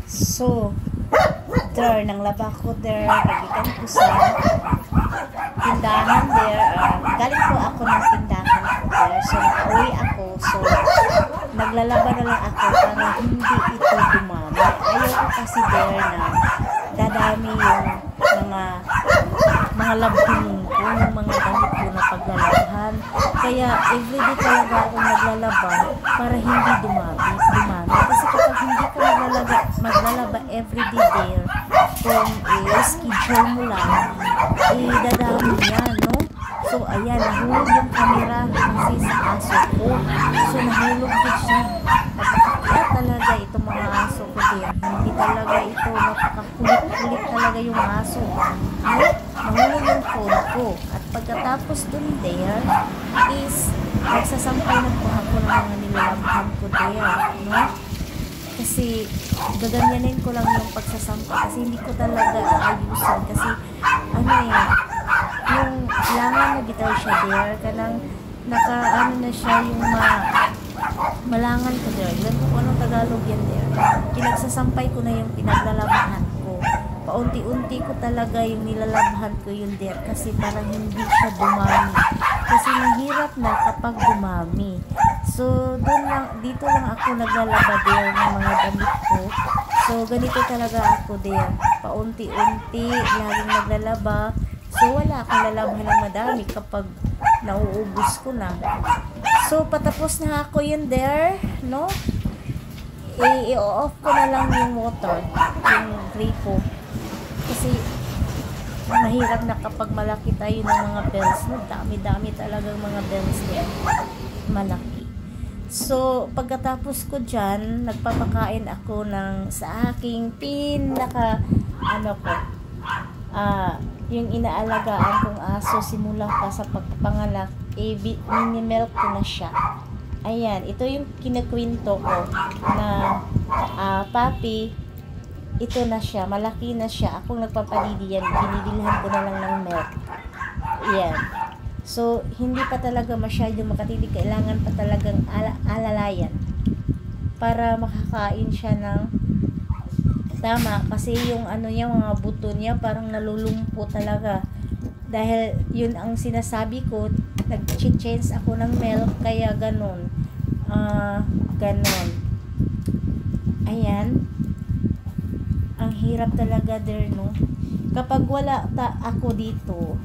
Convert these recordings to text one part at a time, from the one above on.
So, there, nang laba ko there, nagikan ko sa tindahan there. Galing po ako ng tindahan ko there. So, nakauwi ako. So, naglalaba na lang ako para hindi ito dumami. Ayaw ko kasi there na dadami yung mga labhin ko, yung mga damit ko na paglalabahan. Kaya, everyday talaga ako naglalaba para hindi dumami. Kasi kapag hindi ka maglalaba everyday there, kung schedule mo lang, dadami yan, no? So, ayan, nahulog yung camera kasi sa aso ko. So, nahulog din siya. At talaga itong mga aso ko din. Hindi talaga ito, napakakulit-kulit talaga yung aso. No? Nahulog yung phone ko. At pagkatapos dun there, is nagsasampay na po ako ng mga nilalabhan ko there. No? Kasi gaganyanin ko lang yung pagsasampa kasi hindi ko talaga ayusan kasi yung langan na bitaw siya there kanang na siya yung malangan ko there. Ilan ko anong Tagalog yan there. Kinagsasampay ko na yung pinaglalabahan ko. Paunti-unti ko talaga yung nilalabhan ko yun there kasi parang hindi siya dumami. Kasi mahirap na kapag dumami. So, dito lang ako naglalaba there ng mga damit ko. So, ganito talaga ako there. Paunti-unti, laging naglalaba. So, wala akong lalabhan ng madami kapag nauubos ko na. So, patapos na ako yun there, no? I-off ko na lang yung motor, yung gripo. Kasi, mahirap na kapag malaki tayo ng mga bells. Dami-dami talagang mga bells there. Malaki. So, pagkatapos ko dyan, nagpapakain ako sa aking yung inaalagaan kong aso simula pa sa pagpapanganak, mini-milk ko na siya. Ayan, ito yung kinakwento ko na papi, ito na siya, malaki na siya. Akong nagpapadidi yan, binibilhan ko na lang ng milk. Ayan. So, hindi pa talaga masyado makatili. Kailangan pa talagang alalayan para makakain siya ng tama. Kasi yung mga buto niya parang nalulumpo talaga. Dahil yun ang sinasabi ko, nag-change ako ng milk, kaya ganon. Ganon. Ayan. Ang hirap talaga there, no? Kapag wala ako dito,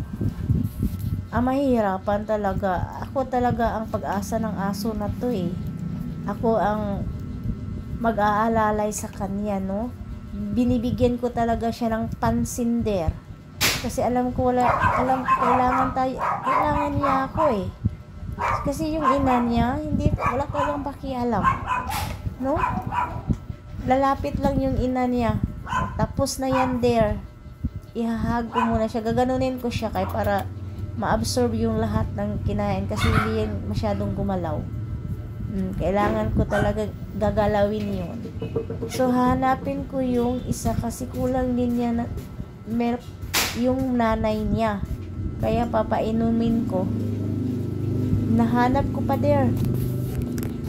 mahihirapan talaga. Ako talaga ang pag-asa ng aso na to eh. Ako ang mag-aalalay sa kanya, no? Binibigyan ko talaga siya ng pansin there. Kasi alam ko kailangan niya ako eh. Kasi yung ina niya, wala talagang pakialam. No? Lalapit lang yung ina niya. Tapos na yan there. Ihahag ko muna siya. Gaganunin ko siya para ma-absorb yung lahat ng kinain kasi hindi yan masyadong gumalaw. Kailangan ko talaga gagalawin yun. So, hanapin ko yung isa kasi kulang din niya na milk yung nanay niya. Kaya papainumin ko. Nahanap ko pa there.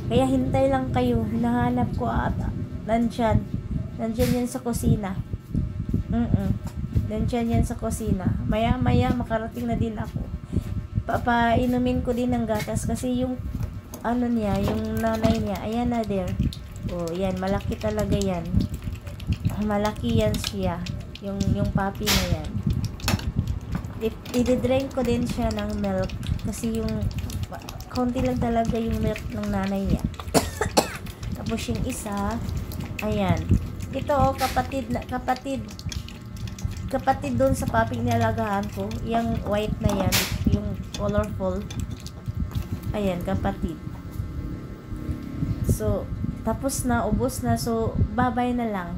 Kaya hintay lang kayo. Hinahanap ko at nandyan yan sa kusina. Nandiyan yan sa kusina. Maya makarating na din ako. Papainumin ko din ng gatas kasi yung yung nanay niya, ayan na there. Oh, yan, malaki talaga yan. Malaki yan siya. Yung papi na yan. I-drain ko din siya ng milk kasi yung konti lang talaga yung milk ng nanay niya. Tapos yung isa, ayan. Ito, kapatid doon sa paping nilalagahan ko, yung white na yan, yung colorful, ayan, kapatid. So, tapos na, ubos na, so, babay na lang.